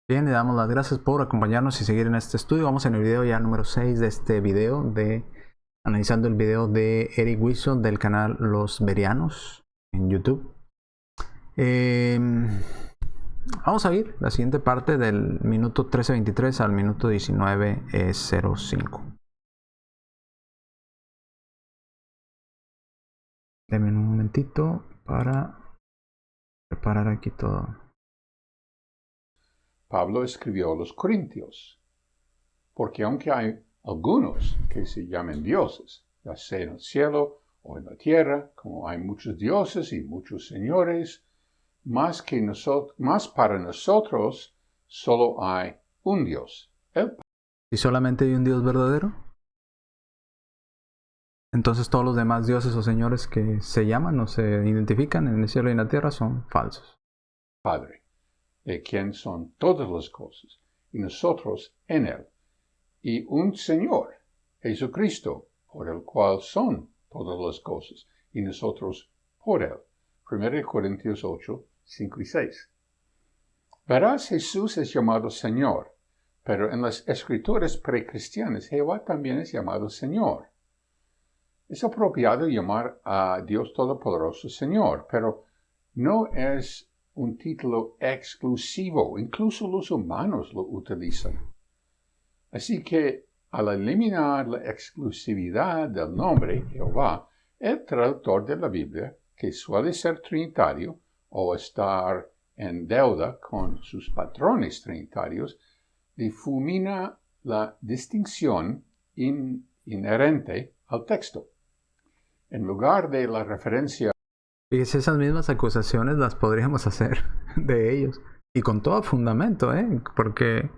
Bien, le damos las gracias por acompañarnos y seguir en este estudio. Vamos en el video ya número 6 de este video, analizando el video de Eric Wilson del canal Los Verianos en YouTube. Vamos a ir la siguiente parte del minuto 13:23 al minuto 19:05. Denme un momentito para preparar aquí todo. Pablo escribió a los Corintios, porque aunque hay algunos que se llaman dioses, ya sea en el cielo o en la tierra, como hay muchos dioses y muchos señores, más para nosotros solo hay un Dios. ¿Y solamente hay un Dios verdadero? Entonces todos los demás dioses o señores que se llaman o se identifican en el cielo y en la tierra son falsos. Padre, de quien son todas las cosas, y nosotros en él. Y un Señor, Jesucristo, por el cual son todas las cosas, y nosotros por él. 1 Corintios 8, 5 y 6. Verás, Jesús es llamado Señor, pero en las escrituras precristianas Jehová también es llamado Señor. Es apropiado llamar a Dios Todopoderoso Señor, pero no es un título exclusivo, incluso los humanos lo utilizan. Así que, al eliminar la exclusividad del nombre Jehová, el traductor de la Biblia, que suele ser trinitario o estar en deuda con sus patrones trinitarios, difumina la distinción inherente al texto. En lugar de la referencia... Fíjese, esas mismas acusaciones las podríamos hacer de ellos. Y con todo fundamento, porque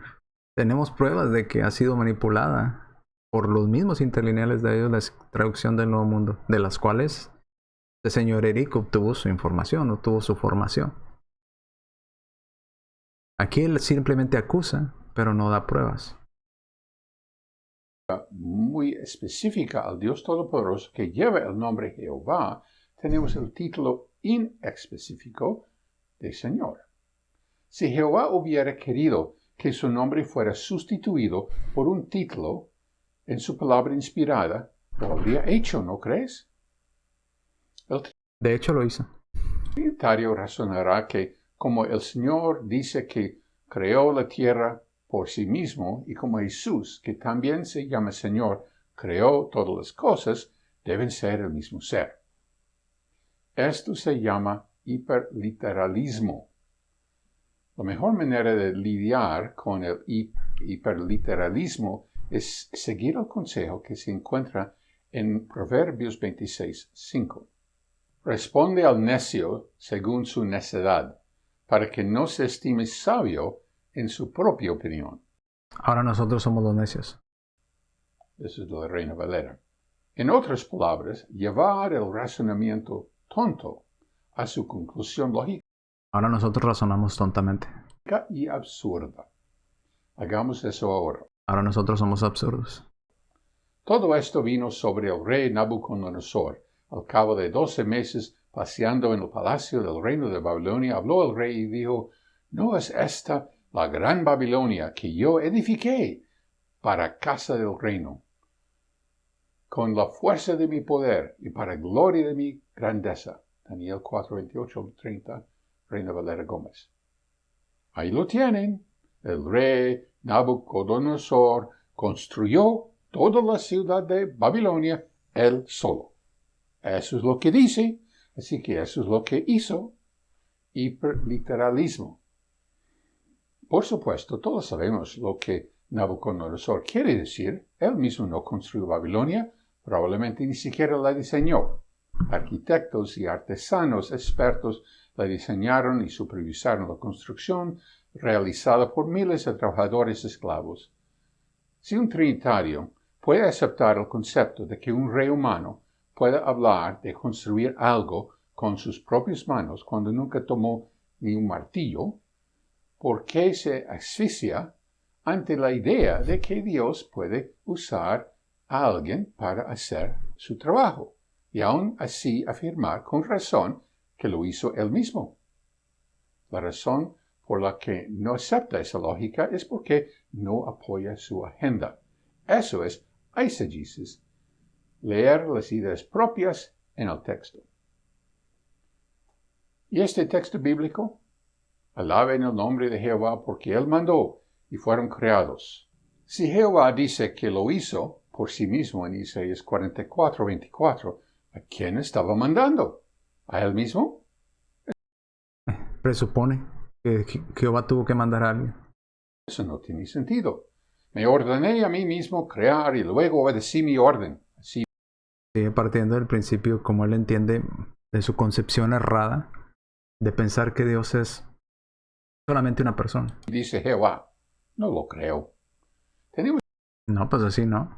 tenemos pruebas de que ha sido manipulada por los mismos interlineales de ellos la traducción del Nuevo Mundo, de las cuales el señor Eric obtuvo su información, obtuvo su formación. Aquí él simplemente acusa, pero no da pruebas. Muy específica al Dios Todopoderoso que lleva el nombre Jehová, tenemos el título inespecífico de Señor. Si Jehová hubiera querido que su nombre fuera sustituido por un título en su palabra inspirada, lo habría hecho, ¿no crees? De hecho lo hizo. El trinitario razonará que como el Señor dice que creó la tierra por sí mismo y como Jesús, que también se llama Señor, creó todas las cosas, deben ser el mismo ser. Esto se llama hiperliteralismo. La mejor manera de lidiar con el hiperliteralismo es seguir el consejo que se encuentra en Proverbios 26:5. Responde al necio según su necedad, para que no se estime sabio en su propia opinión. Ahora nosotros somos los necios. Eso es la Reina Valera. En otras palabras, llevar el razonamiento tonto a su conclusión lógica. Ahora nosotros razonamos tontamente. Y absurda. Hagamos eso ahora. Ahora nosotros somos absurdos. Todo esto vino sobre el rey Nabucodonosor. Al cabo de 12 meses, paseando en el palacio del reino de Babilonia, habló el rey y dijo: ¿No es esta la gran Babilonia que yo edifiqué para casa del reino, con la fuerza de mi poder y para gloria de mi grandeza? Daniel 4:28-30, Reina Valera Gómez. Ahí lo tienen. El rey Nabucodonosor construyó toda la ciudad de Babilonia él solo. Eso es lo que dice, así que eso es lo que hizo. Hiperliteralismo. Por supuesto, todos sabemos lo que Nabucodonosor quiere decir. Él mismo no construyó Babilonia, probablemente ni siquiera la diseñó. Arquitectos y artesanos expertos la diseñaron y supervisaron la construcción realizada por miles de trabajadores esclavos. Si un trinitario puede aceptar el concepto de que un rey humano pueda hablar de construir algo con sus propias manos cuando nunca tomó ni un martillo, ¿por qué se asfixia ante la idea de que Dios puede usar a alguien para hacer su trabajo y aún así afirmar con razón que lo hizo él mismo? La razón por la que no acepta esa lógica es porque no apoya su agenda. Eso es eisegesis, leer las ideas propias en el texto. ¿Y este texto bíblico? Alaben el nombre de Jehová porque Él mandó y fueron creados. Si Jehová dice que lo hizo por sí mismo en Isaías 44:24, ¿a quién estaba mandando? ¿A Él mismo? Presupone que Jehová tuvo que mandar a alguien. Eso no tiene sentido. Me ordené a mí mismo crear y luego obedecí mi orden. Así Sigue partiendo del principio, como él entiende, de su concepción errada de pensar que Dios es solamente una persona. dice Jehová. No lo creo. Tenemos No, pues así no.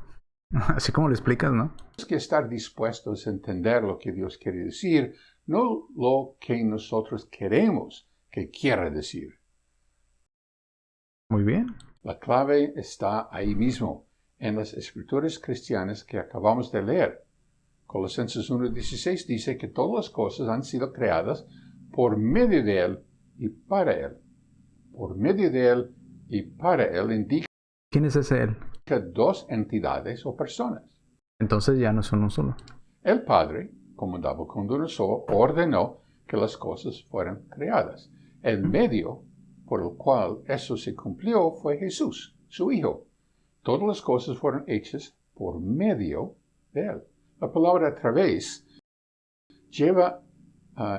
Así como lo explicas, ¿no? que estar dispuestos a entender lo que Dios quiere decir, no lo que nosotros queremos que quiera decir. Muy bien. La clave está ahí mismo, en las escrituras cristianas que acabamos de leer. Colosenses 1:16 dice que todas las cosas han sido creadas por medio de Él y para Él. Por medio de Él y para Él indica ¿Quién es ese Él? dos entidades o personas. Entonces ya no son un solo. El Padre, como Nabucodonosor, ordenó que las cosas fueran creadas. El medio por el cual eso se cumplió fue Jesús, su Hijo. Todas las cosas fueron hechas por medio de Él. La palabra a través lleva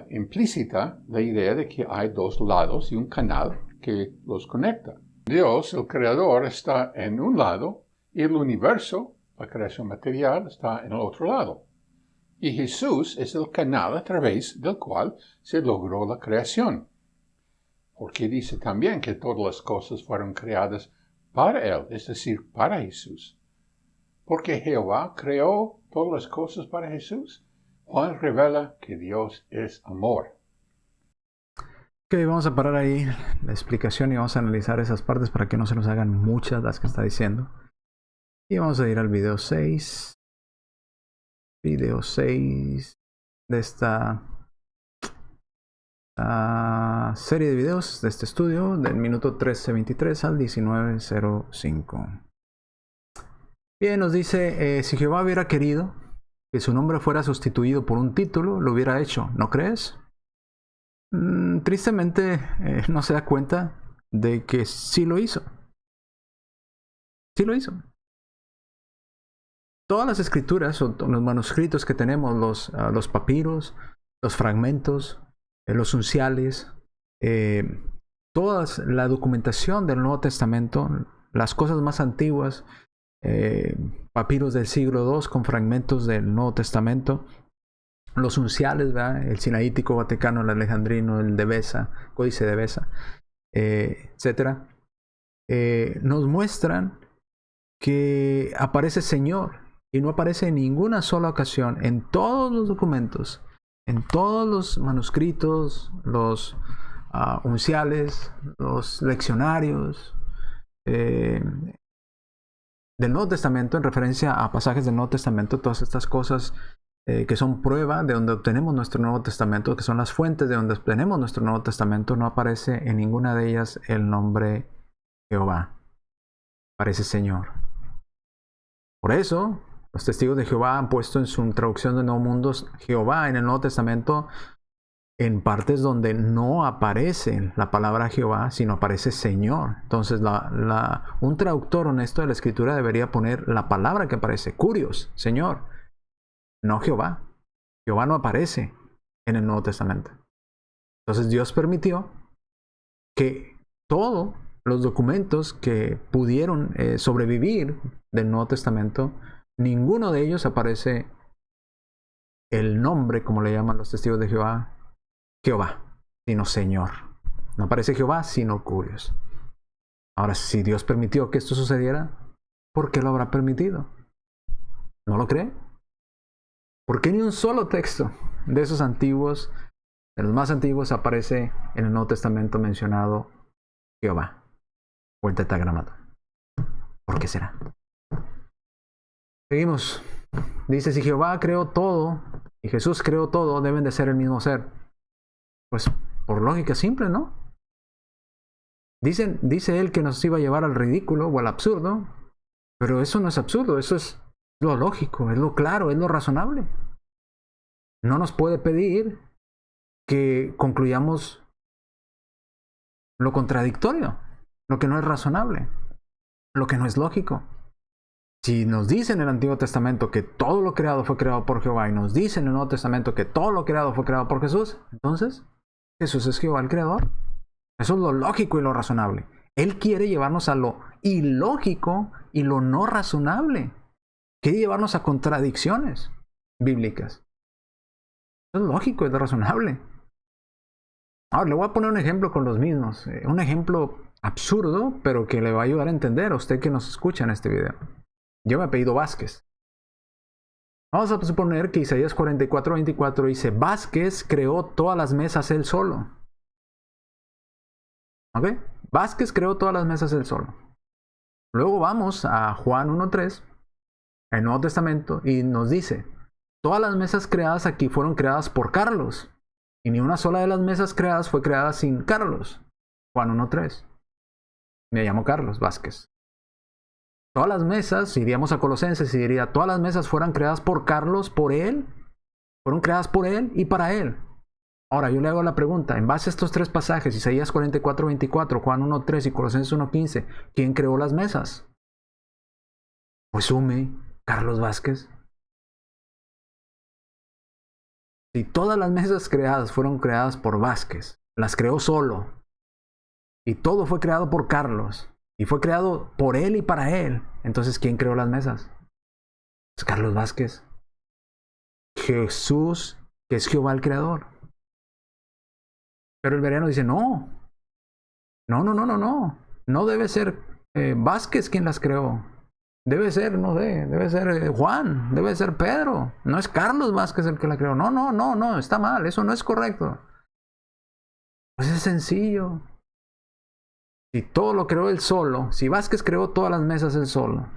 implícita la idea de que hay dos lados y un canal que los conecta. Dios, el Creador, está en un lado y el universo, la creación material, está en el otro lado. Y Jesús es el canal a través del cual se logró la creación. Porque dice también que todas las cosas fueron creadas para Él, es decir, para Jesús. Porque Jehová creó todas las cosas para Jesús. Juan revela que Dios es amor. Ok, vamos a parar ahí la explicación y vamos a analizar esas partes para que no se nos hagan muchas las que está diciendo. Y vamos a ir al video 6. Video 6 de esta serie de videos de este estudio del minuto 13:23 al 19:05. Bien, nos dice, si Jehová hubiera querido que su nombre fuera sustituido por un título, lo hubiera hecho, ¿no crees? Tristemente no se da cuenta de que sí lo hizo. Sí lo hizo. Todas las escrituras o los manuscritos que tenemos, los papiros, los fragmentos, los unciales, toda la documentación del Nuevo Testamento, las cosas más antiguas, papiros del siglo II con fragmentos del Nuevo Testamento, los unciales, ¿verdad? El Sinaítico Vaticano, el Alejandrino, el de Besa, Códice de Besa, etc. Nos muestran que aparece Señor y no aparece en ninguna sola ocasión en todos los documentos, en todos los manuscritos, los unciales, los leccionarios del Nuevo Testamento, en referencia a pasajes del Nuevo Testamento, todas estas cosas que son prueba de donde obtenemos nuestro Nuevo Testamento, que son las fuentes de donde obtenemos nuestro Nuevo Testamento, no aparece en ninguna de ellas el nombre Jehová. Aparece Señor. Por eso, los testigos de Jehová han puesto en su traducción de Nuevo Mundo Jehová en el Nuevo Testamento en partes donde no aparece la palabra Jehová, sino aparece Señor. Entonces, un traductor honesto de la Escritura debería poner la palabra que aparece, Curios, Señor, no Jehová. Jehová no aparece en el Nuevo Testamento. Entonces, Dios permitió que todos los documentos que pudieron sobrevivir del Nuevo Testamento, ninguno de ellos aparece el nombre, como le llaman los testigos de Jehová, Jehová, sino Señor. No aparece Jehová, sino Curios. Ahora, si Dios permitió que esto sucediera, ¿por qué lo habrá permitido? ¿No lo cree? ¿Por qué ni un solo texto de esos antiguos, de los más antiguos, aparece en el Nuevo Testamento mencionado Jehová o el tetragramatón? ¿Por qué será? Seguimos. Dice, si Jehová creó todo y Jesús creó todo, deben de ser el mismo ser. Pues por lógica simple, ¿no? Dice él que nos iba a llevar al ridículo o al absurdo, pero eso no es absurdo, eso es lo lógico, es lo claro, es lo razonable. No nos puede pedir que concluyamos lo contradictorio, lo que no es razonable, lo que no es lógico. Si nos dice en el Antiguo Testamento que todo lo creado fue creado por Jehová y nos dice en el Nuevo Testamento que todo lo creado fue creado por Jesús, entonces Jesús es Jehová el Creador. Eso es lo lógico y lo razonable. Él quiere llevarnos a lo ilógico y lo no razonable. Quiere llevarnos a contradicciones bíblicas. Eso es lógico, es razonable. Ahora, le voy a poner un ejemplo con los mismos. Un ejemplo absurdo, pero que le va a ayudar a entender a usted que nos escucha en este video. Yo me apellido Vázquez. Vamos a suponer que Isaías 44:24 dice, Vázquez creó todas las mesas él solo. ¿Ok? Vázquez creó todas las mesas él solo. Luego vamos a Juan 1:3, el Nuevo Testamento, y nos dice, todas las mesas creadas aquí fueron creadas por Carlos, y ni una sola de las mesas creadas fue creada sin Carlos. Juan 1:3. Me llamo Carlos Vázquez. Todas las mesas, iríamos a Colosenses y diría, todas las mesas fueron creadas por Carlos, por él, fueron creadas por él y para él. Ahora, yo le hago la pregunta, en base a estos tres pasajes, Isaías 44:24, Juan 1:3 y Colosenses 1:15, ¿quién creó las mesas? Pues sume, Carlos Vázquez. Si todas las mesas creadas fueron creadas por Vázquez, las creó solo, y todo fue creado por Carlos, y fue creado por él y para él, entonces ¿quién creó las mesas? Pues Carlos Vázquez. Jesús, que es Jehová el Creador. Pero el bereano dice, no debe ser Vázquez quien las creó. Debe ser, no sé, debe ser Juan, debe ser Pedro. No es Carlos Vázquez el que la creó. No, está mal, eso no es correcto. Pues es sencillo. Si todo lo creó él solo, si Vázquez creó todas las mesas él solo,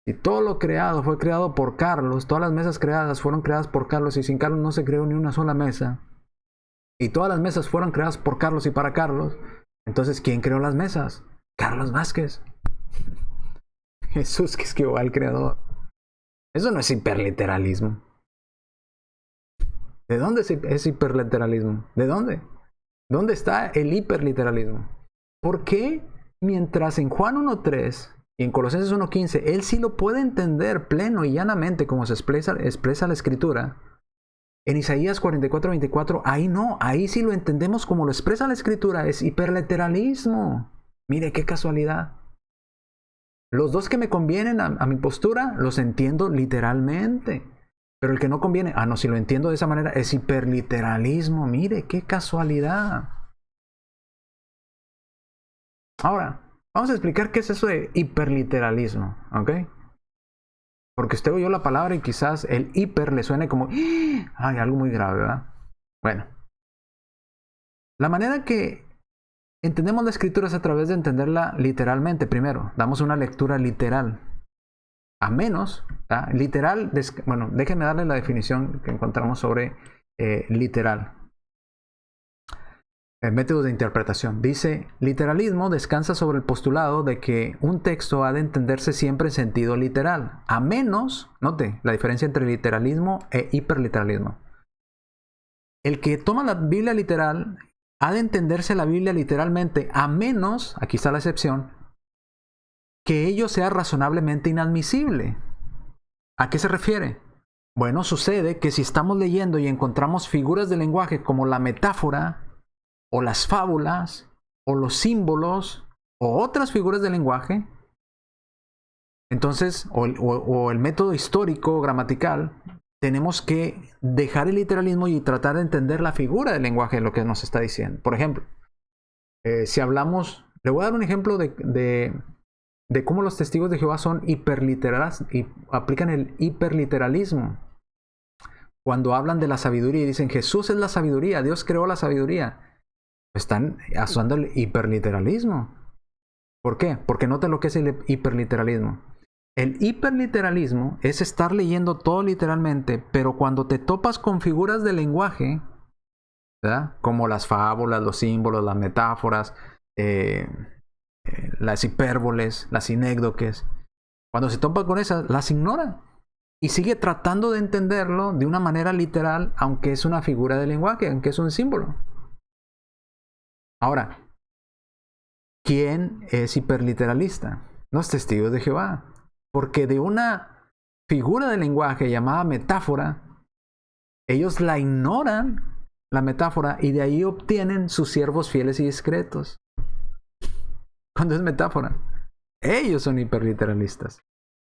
si todo lo creado fue creado por Carlos, todas las mesas creadas fueron creadas por Carlos y sin Carlos no se creó ni una sola mesa, y todas las mesas fueron creadas por Carlos y para Carlos, entonces ¿quién creó las mesas? Carlos Vázquez. Jesús, que es Jehová el Creador. Eso no es hiperliteralismo. ¿De dónde es hiperliteralismo? ¿De dónde? ¿Dónde está el hiperliteralismo? ¿Por qué mientras en Juan 1:3 y en Colosenses 1:15 él sí lo puede entender pleno y llanamente como se expresa la Escritura? En Isaías 44:24, ahí no, ahí sí lo entendemos como lo expresa la Escritura, es hiperliteralismo. Mire qué casualidad. Los dos que me convienen a mi postura, los entiendo literalmente. Pero el que no conviene, no, si lo entiendo de esa manera, es hiperliteralismo. Mire qué casualidad. Ahora, vamos a explicar qué es eso de hiperliteralismo, ¿ok? Porque usted oyó la palabra y quizás el hiper le suene como, ay, algo muy grave, ¿verdad? Bueno, la manera que entendemos la Escritura es a través de entenderla literalmente. Primero, damos una lectura literal. A menos, literal, bueno, déjenme darle la definición que encontramos sobre literal. Métodos de interpretación. Dice, literalismo descansa sobre el postulado de que un texto ha de entenderse siempre en sentido literal, a menos, note la diferencia entre literalismo e hiperliteralismo. El que toma la Biblia literal ha de entenderse la Biblia literalmente, a menos, aquí está la excepción, que ello sea razonablemente inadmisible. ¿A qué se refiere? Bueno, sucede que si estamos leyendo y encontramos figuras de lenguaje como la metáfora, o las fábulas, o los símbolos, o otras figuras de lenguaje, entonces, o el método histórico, gramatical, tenemos que dejar el literalismo y tratar de entender la figura del lenguaje de lo que nos está diciendo. Por ejemplo, si hablamos, le voy a dar un ejemplo de cómo los testigos de Jehová son hiperliterales y aplican el hiperliteralismo. Cuando hablan de la sabiduría y dicen Jesús es la sabiduría, Dios creó la sabiduría, están usando el hiperliteralismo. ¿Por qué? Porque nota lo que es el hiperliteralismo. El hiperliteralismo es estar leyendo todo literalmente, pero cuando te topas con figuras de lenguaje, ¿verdad? Como las fábulas, los símbolos, las metáforas, las hipérboles, las sinécdoques. Cuando se topa con esas, las ignora. Y sigue tratando de entenderlo de una manera literal, aunque es una figura de lenguaje, aunque es un símbolo. Ahora, ¿quién es hiperliteralista? Los testigos de Jehová. Porque de una figura de lenguaje llamada metáfora, ellos la ignoran, la metáfora, y de ahí obtienen sus siervos fieles y discretos. Cuando es metáfora, ellos son hiperliteralistas.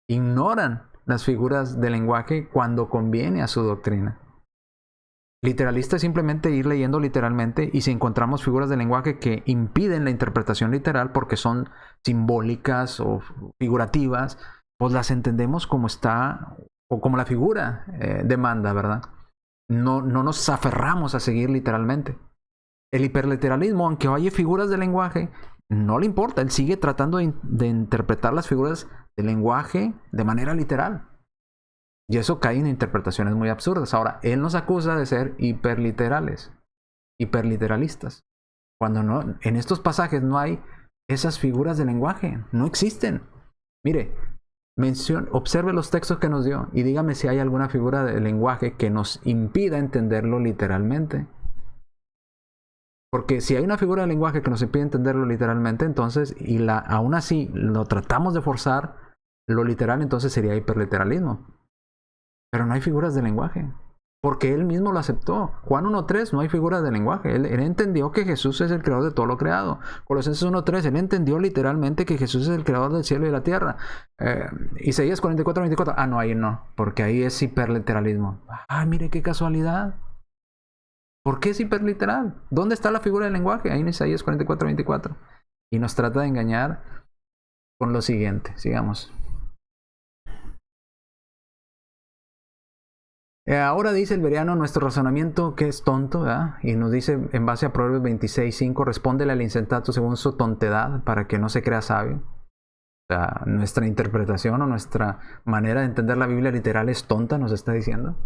Ignoran las figuras de lenguaje cuando conviene a su doctrina. Literalista es simplemente ir leyendo literalmente, y si encontramos figuras de lenguaje que impiden la interpretación literal porque son simbólicas o figurativas, pues las entendemos como está o como la figura demanda, ¿verdad? No nos aferramos a seguir literalmente. El hiperliteralismo, aunque haya figuras de lenguaje, no le importa. Él sigue tratando de interpretar las figuras de lenguaje de manera literal. Y eso cae en interpretaciones muy absurdas. Ahora, él nos acusa de ser hiperliteralistas. Cuando no, en estos pasajes no hay esas figuras de lenguaje. No existen. Mire, observe los textos que nos dio y dígame si hay alguna figura de lenguaje que nos impida entenderlo literalmente. Porque si hay una figura de lenguaje que nos impide entenderlo literalmente, entonces, aún así lo tratamos de forzar lo literal, entonces sería hiperliteralismo. Pero no hay figuras de lenguaje, porque él mismo lo aceptó. Juan 1.3, no hay figuras de lenguaje. Él entendió que Jesús es el creador de todo lo creado. Colosenses 1.3, él entendió literalmente que Jesús es el creador del cielo y de la tierra. Isaías 44.24, no, ahí no, porque ahí es hiperliteralismo. Mire qué casualidad. ¿Por qué es hiperliteral? ¿Dónde está la figura del lenguaje? Ahí en Isaías 44.24. Y nos trata de engañar con lo siguiente. Sigamos. Ahora dice el bereano, nuestro razonamiento que es tonto, ¿verdad? Y nos dice en base a Proverbios 26.5, respóndele al insensato según su tontedad para que no se crea sabio. O sea, nuestra interpretación o nuestra manera de entender la Biblia literal es tonta, nos está diciendo.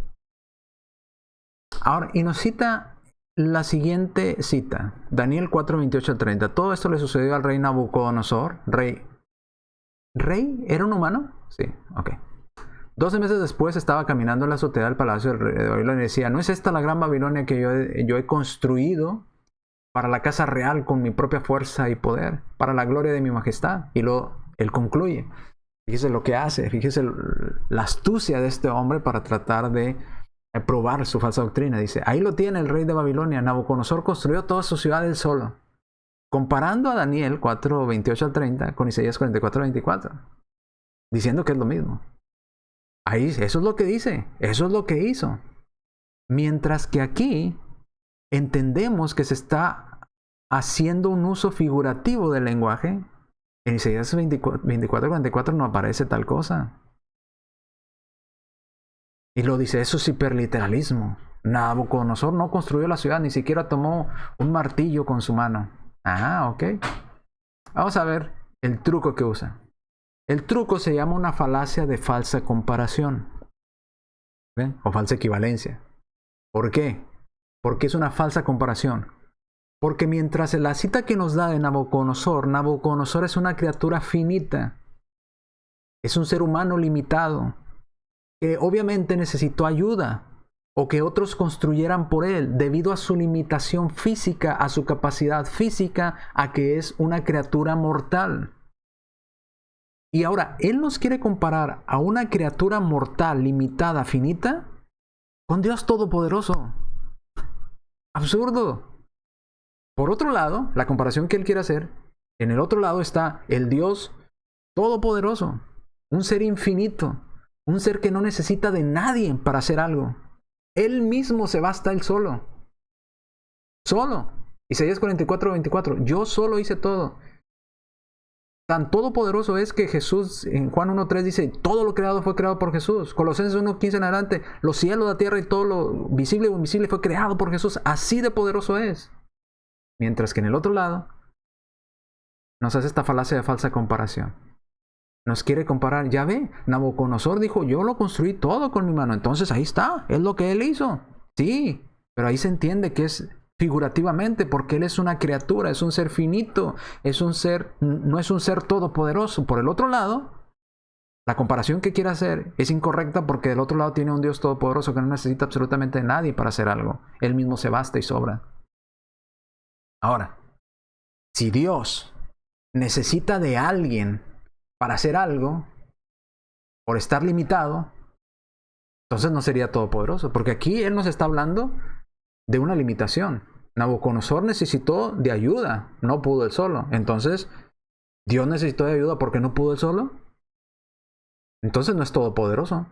Ahora, y nos cita la siguiente cita, Daniel 4.28-30. Todo esto le sucedió al rey Nabucodonosor. ¿Rey era un humano? Sí, ok. 12 meses después estaba caminando en la azotea del palacio del rey de Babilonia y decía, ¿no es esta la gran Babilonia que yo he construido para la casa real con mi propia fuerza y poder, para la gloria de mi majestad? Y luego él concluye. Fíjese lo que hace, fíjese la astucia de este hombre para tratar de probar su falsa doctrina. Dice, ahí lo tiene el rey de Babilonia, Nabucodonosor construyó toda su ciudad él solo. Comparando a Daniel 4.28-30 con Isaías 44.24, diciendo que es lo mismo. Ahí, eso es lo que dice, eso es lo que hizo. Mientras que aquí entendemos que se está haciendo un uso figurativo del lenguaje. En Isaías 24:44 no aparece tal cosa. Y lo dice, eso es hiperliteralismo. Nabucodonosor no construyó la ciudad, ni siquiera tomó un martillo con su mano. Ok. Vamos a ver el truco que usa. El truco se llama una falacia de falsa comparación. ¿Ven? O falsa equivalencia. ¿Por qué? Porque es una falsa comparación. Porque mientras en la cita que nos da de Nabucodonosor es una criatura finita. Es un ser humano limitado. Que obviamente necesitó ayuda. O que otros construyeran por él. Debido a su limitación física, a su capacidad física, a que es una criatura mortal. Y ahora, él nos quiere comparar a una criatura mortal, limitada, finita, con Dios Todopoderoso. Absurdo. Por otro lado, la comparación que él quiere hacer, en el otro lado está el Dios Todopoderoso, un ser infinito, un ser que no necesita de nadie para hacer algo. Él mismo se basta él solo. Solo. Isaías 44:24, yo solo hice todo. Tan todopoderoso es que Jesús en Juan 1.3 dice, todo lo creado fue creado por Jesús. Colosenses 1.15 en adelante, los cielos, la tierra y todo lo visible o invisible fue creado por Jesús. Así de poderoso es. Mientras que en el otro lado nos hace esta falacia de falsa comparación. Nos quiere comparar, ya ve, Nabucodonosor dijo, yo lo construí todo con mi mano. Entonces ahí está, es lo que él hizo. Sí, pero ahí se entiende que es figurativamente, porque Él es una criatura, es un ser finito, no es un ser todopoderoso. Por el otro lado, la comparación que quiere hacer es incorrecta, porque del otro lado tiene un Dios todopoderoso que no necesita absolutamente de nadie para hacer algo. Él mismo se basta y sobra. Ahora, si Dios necesita de alguien para hacer algo, por estar limitado, entonces no sería todopoderoso, porque aquí Él nos está hablando de una limitación. Nabucodonosor necesitó de ayuda, no pudo él solo. Entonces, ¿Dios necesitó de ayuda porque no pudo él solo? Entonces no es todopoderoso.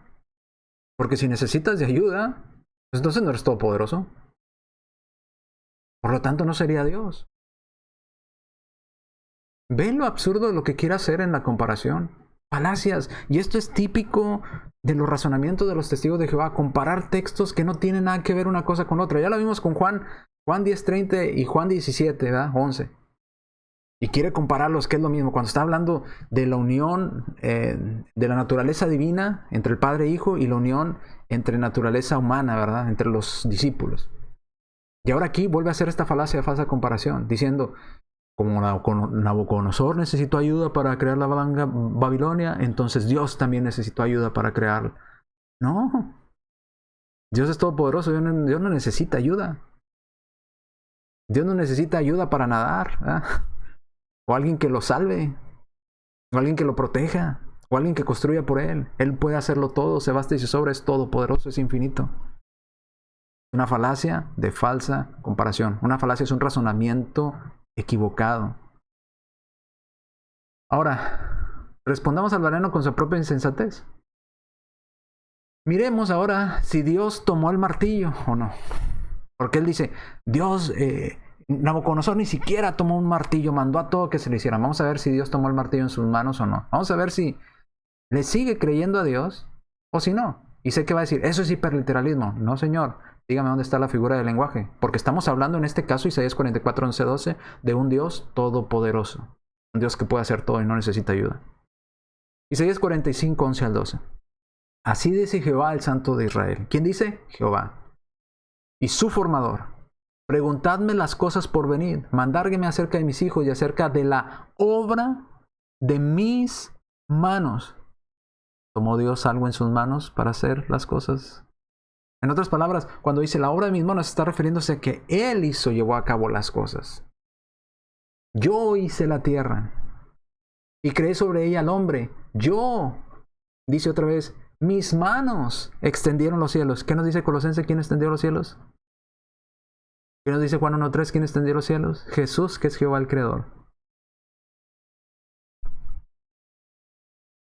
Porque si necesitas de ayuda, pues entonces no eres todopoderoso. Por lo tanto, no sería Dios. ¿Ven lo absurdo de lo que quiere hacer en la comparación? Falacias. Y esto es típico de los razonamientos de los testigos de Jehová. Comparar textos que no tienen nada que ver una cosa con otra. Ya lo vimos con Juan 10:30 y Juan 17, ¿verdad? 11. Y quiere compararlos, que es lo mismo. Cuando está hablando de la unión de la naturaleza divina entre el Padre e Hijo y la unión entre naturaleza humana, ¿verdad? Entre los discípulos. Y ahora aquí vuelve a hacer esta falacia de falsa comparación, diciendo, como Nabucodonosor necesitó ayuda para crear la Babilonia, entonces Dios también necesitó ayuda para crearla. No. Dios es todopoderoso, Dios no necesita ayuda. Dios no necesita ayuda para nadar, ¿verdad? O alguien que lo salve, o alguien que lo proteja, o alguien que construya por Él. Él puede hacerlo todo, se basta y se sobra, es todopoderoso, es infinito. Una falacia de falsa comparación. Una falacia es un razonamiento equivocado. Ahora, respondamos al varano con su propia insensatez. Miremos ahora si Dios tomó el martillo o no. Porque él dice, Nabucodonosor ni siquiera tomó un martillo, mandó a todo que se le hiciera. Vamos a ver si Dios tomó el martillo en sus manos o no. Vamos a ver si le sigue creyendo a Dios o si no. Y sé que va a decir, eso es hiperliteralismo. No, señor. Dígame dónde está la figura del lenguaje. Porque estamos hablando en este caso, Isaías 44, 11, 12, de un Dios todopoderoso. Un Dios que puede hacer todo y no necesita ayuda. Isaías 45, 11 al 12. Así dice Jehová, el Santo de Israel. ¿Quién dice? Jehová. Y su formador. Preguntadme las cosas por venir. Mandárgueme acerca de mis hijos y acerca de la obra de mis manos. ¿Tomó Dios algo en sus manos para hacer las cosas? En otras palabras, cuando dice la obra de mis manos, está refiriéndose a que Él llevó a cabo las cosas. Yo hice la tierra y creé sobre ella al hombre. Yo, dice otra vez, mis manos extendieron los cielos. ¿Qué nos dice Colosenses? ¿Quién extendió los cielos? ¿Qué nos dice Juan 1:3? ¿Quién extendió los cielos? Jesús, que es Jehová el Creador.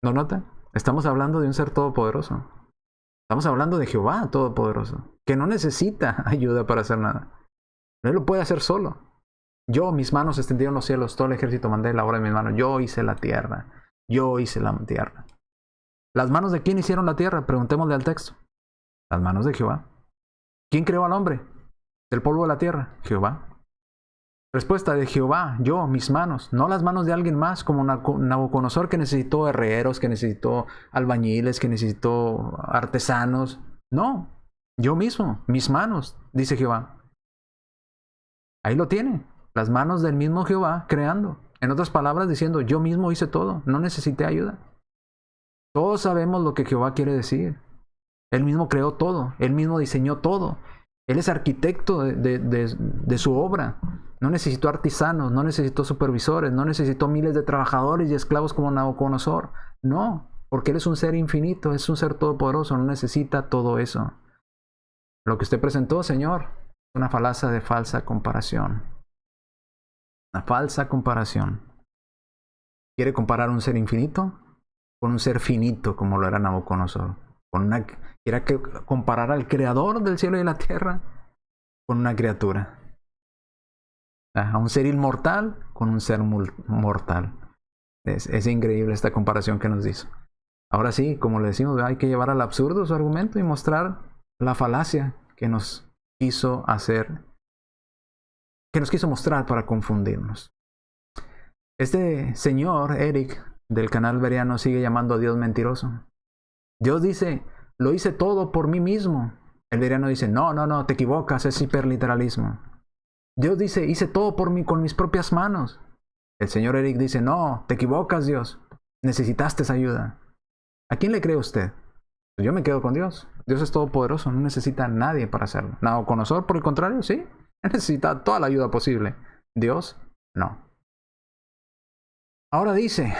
¿No nota? Estamos hablando de un ser todopoderoso. Estamos hablando de Jehová todopoderoso, que no necesita ayuda para hacer nada. Él lo puede hacer solo. Yo, mis manos extendieron los cielos, todo el ejército mandé la obra de mis manos. Yo hice la tierra. Yo hice la tierra. ¿Las manos de quién hicieron la tierra? Preguntémosle al texto. Las manos de Jehová. ¿Quién creó al hombre? Del polvo de la tierra. Jehová. Respuesta de Jehová, yo, mis manos, no las manos de alguien más, como Nabucodonosor, que necesitó herreros, que necesitó albañiles, que necesitó artesanos. No, yo mismo, mis manos, dice Jehová. Ahí lo tiene, las manos del mismo Jehová creando. En otras palabras, diciendo, yo mismo hice todo, no necesité ayuda. Todos sabemos lo que Jehová quiere decir. Él mismo creó todo, Él mismo diseñó todo. Él es arquitecto de su obra. No necesitó artesanos, no necesitó supervisores, no necesitó miles de trabajadores y esclavos como Nabucodonosor. No, porque Él es un ser infinito, es un ser todopoderoso, no necesita todo eso. Lo que usted presentó, Señor, es una falacia de falsa comparación. Una falsa comparación. ¿Quiere comparar un ser infinito con un ser finito como lo era Nabucodonosor? Quiere comparar al creador del cielo y la tierra con una criatura. A un ser inmortal con un ser mortal. Es increíble esta comparación que nos hizo. Ahora sí, como le decimos, hay que llevar al absurdo su argumento y mostrar la falacia que nos quiso hacer, que nos quiso mostrar para confundirnos. Este señor, Eric, del canal Bereano, sigue llamando a Dios mentiroso. Dios dice, lo hice todo por mí mismo. El Bereano dice, no, te equivocas, es hiperliteralismo. Dios dice, hice todo por mí con mis propias manos. El señor Eric dice, no, te equivocas, Dios. Necesitaste esa ayuda. ¿A quién le cree usted? Pues yo me quedo con Dios. Dios es todopoderoso, no necesita a nadie para hacerlo. Nabucodonosor, por el contrario, sí. Él necesita toda la ayuda posible. Dios, no. Ahora dice,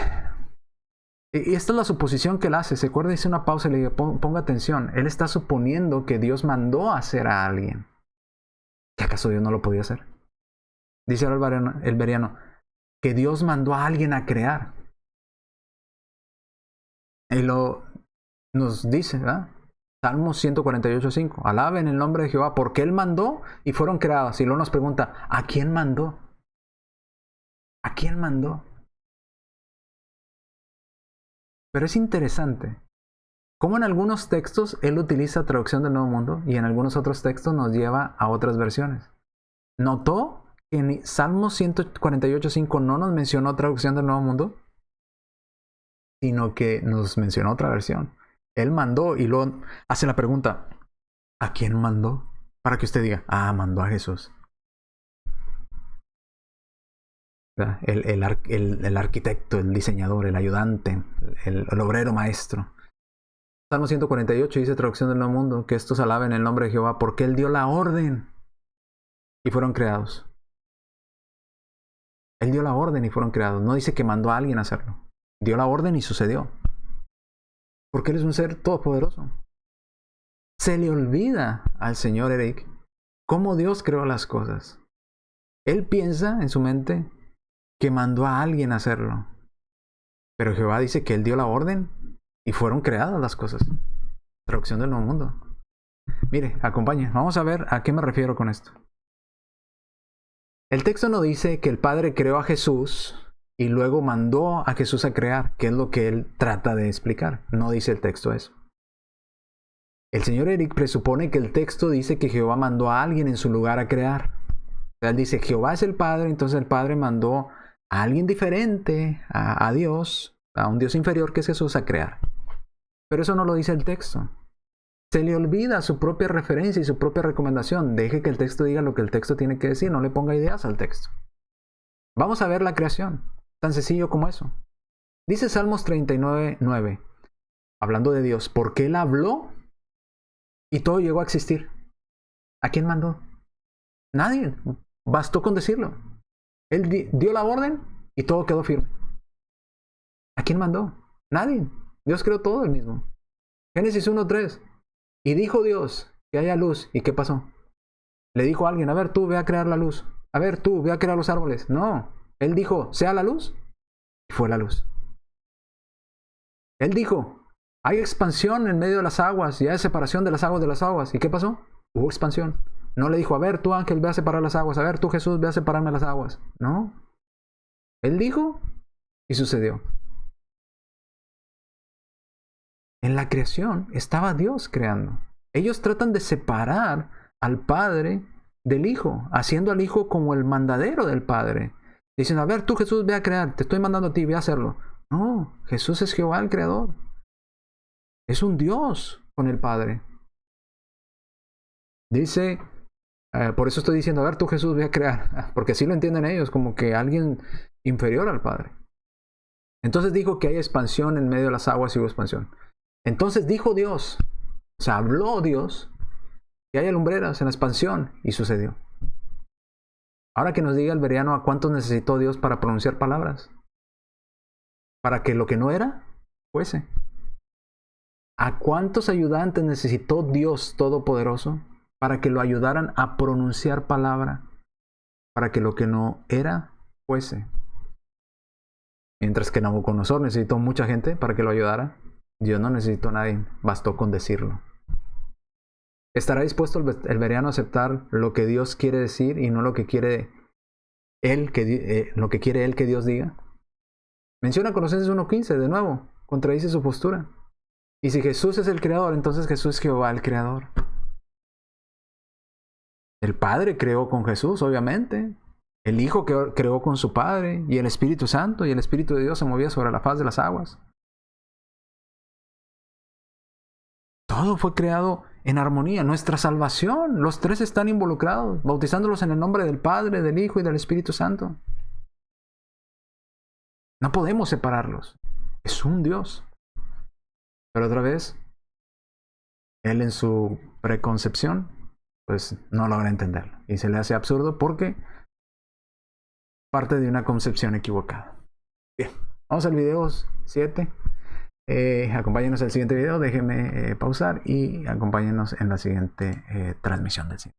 y esta es la suposición que él hace. Se acuerda, dice una pausa y le digo, ponga atención. Él está suponiendo que Dios mandó a hacer a alguien. ¿Que acaso Dios no lo podía hacer? Dice ahora el Bereano, que Dios mandó a alguien a crear. Y nos dice, ¿verdad? Salmos 148:5. Alaben el nombre de Jehová porque Él mandó y fueron creados. Y luego nos pregunta, ¿a quién mandó? ¿A quién mandó? Pero es interesante cómo en algunos textos Él utiliza traducción del Nuevo Mundo y en algunos otros textos nos lleva a otras versiones. ¿Notó que en Salmos 148:5 no nos mencionó traducción del Nuevo Mundo? Sino que nos mencionó otra versión. Él mandó y luego hace la pregunta, ¿a quién mandó? Para que usted diga, mandó a Jesús. El arquitecto, el diseñador, el ayudante, el obrero maestro. Salmo 148 dice, traducción del Nuevo Mundo, que estos alaben el nombre de Jehová porque Él dio la orden y fueron creados. Él dio la orden y fueron creados. No dice que mandó a alguien a hacerlo. Dio la orden y sucedió. Porque Él es un ser todopoderoso. Se le olvida al señor Eric cómo Dios creó las cosas. Él piensa en su mente que mandó a alguien a hacerlo. Pero Jehová dice que Él dio la orden y fueron creadas las cosas. Traducción del Nuevo Mundo. Mire, acompañe. Vamos a ver a qué me refiero con esto. El texto no dice que el Padre creó a Jesús y luego mandó a Jesús a crear, que es lo que él trata de explicar. No dice el texto eso. El señor Eric presupone que el texto dice que Jehová mandó a alguien en su lugar a crear. O sea, él dice, Jehová es el Padre, entonces el Padre mandó a alguien diferente, a Dios, a un Dios inferior que es Jesús, a crear. Pero eso no lo dice el texto. Se le olvida su propia referencia y su propia recomendación. Deje que el texto diga lo que el texto tiene que decir, no le ponga ideas al texto. Vamos a ver la creación. Tan sencillo como eso. Dice Salmos 39:9, hablando de Dios, porque Él habló y todo llegó a existir. ¿A quién mandó? Nadie. Bastó con decirlo. Él dio la orden y todo quedó firme. ¿A quién mandó? Nadie. Dios creó todo él mismo. Génesis 1:3. Y dijo Dios que haya luz. ¿Y qué pasó? Le dijo a alguien, a ver tú, ve a crear la luz. A ver tú, ve a crear los árboles. No. Él dijo, sea la luz. Y fue la luz. Él dijo, hay expansión en medio de las aguas y hay separación de las aguas de las aguas. ¿Y qué pasó? Hubo expansión. No le dijo, a ver tú ángel, ve a separar las aguas. A ver tú Jesús, ve a separarme las aguas. No. Él dijo y sucedió. En la creación estaba Dios creando. Ellos tratan de separar al Padre del Hijo, haciendo al Hijo como el mandadero del Padre. Dicen, a ver tú Jesús, ve a crear, te estoy mandando a ti, ve a hacerlo. No, Jesús es Jehová el Creador. Es un Dios con el Padre. Dice, por eso estoy diciendo, a ver tú Jesús, ve a crear. Porque así lo entienden ellos, como que alguien inferior al Padre. Entonces dijo que hay expansión en medio de las aguas y hubo expansión. Entonces dijo Dios, o sea, habló Dios, que haya lumbreras en la expansión, y sucedió. Ahora que nos diga el Bereano a cuántos necesitó Dios para pronunciar palabras. Para que lo que no era, fuese. ¿A cuántos ayudantes necesitó Dios Todopoderoso para que lo ayudaran a pronunciar palabra? Para que lo que no era, fuese. Mientras que Nabucodonosor necesitó mucha gente para que lo ayudara. Dios no necesitó a nadie, bastó con decirlo. ¿Estará dispuesto el Bereano a aceptar lo que Dios quiere decir y no lo que quiere Él que Dios diga? Menciona Colosenses 1:15 de nuevo, contradice su postura. Y si Jesús es el Creador, entonces Jesús es Jehová el Creador. El Padre creó con Jesús, obviamente. El Hijo creó con su Padre y el Espíritu Santo, y el Espíritu de Dios se movía sobre la faz de las aguas. Todo fue creado en armonía. Nuestra salvación, los tres están involucrados, bautizándolos en el nombre del Padre, del Hijo y del Espíritu Santo. No podemos separarlos. Es un Dios. Pero otra vez, Él en su preconcepción, pues no logra entenderlo. Y se le hace absurdo porque parte de una concepción equivocada. Bien, vamos al video 7. Acompáñenos al siguiente video, déjenme pausar y acompáñenos en la siguiente transmisión del cine.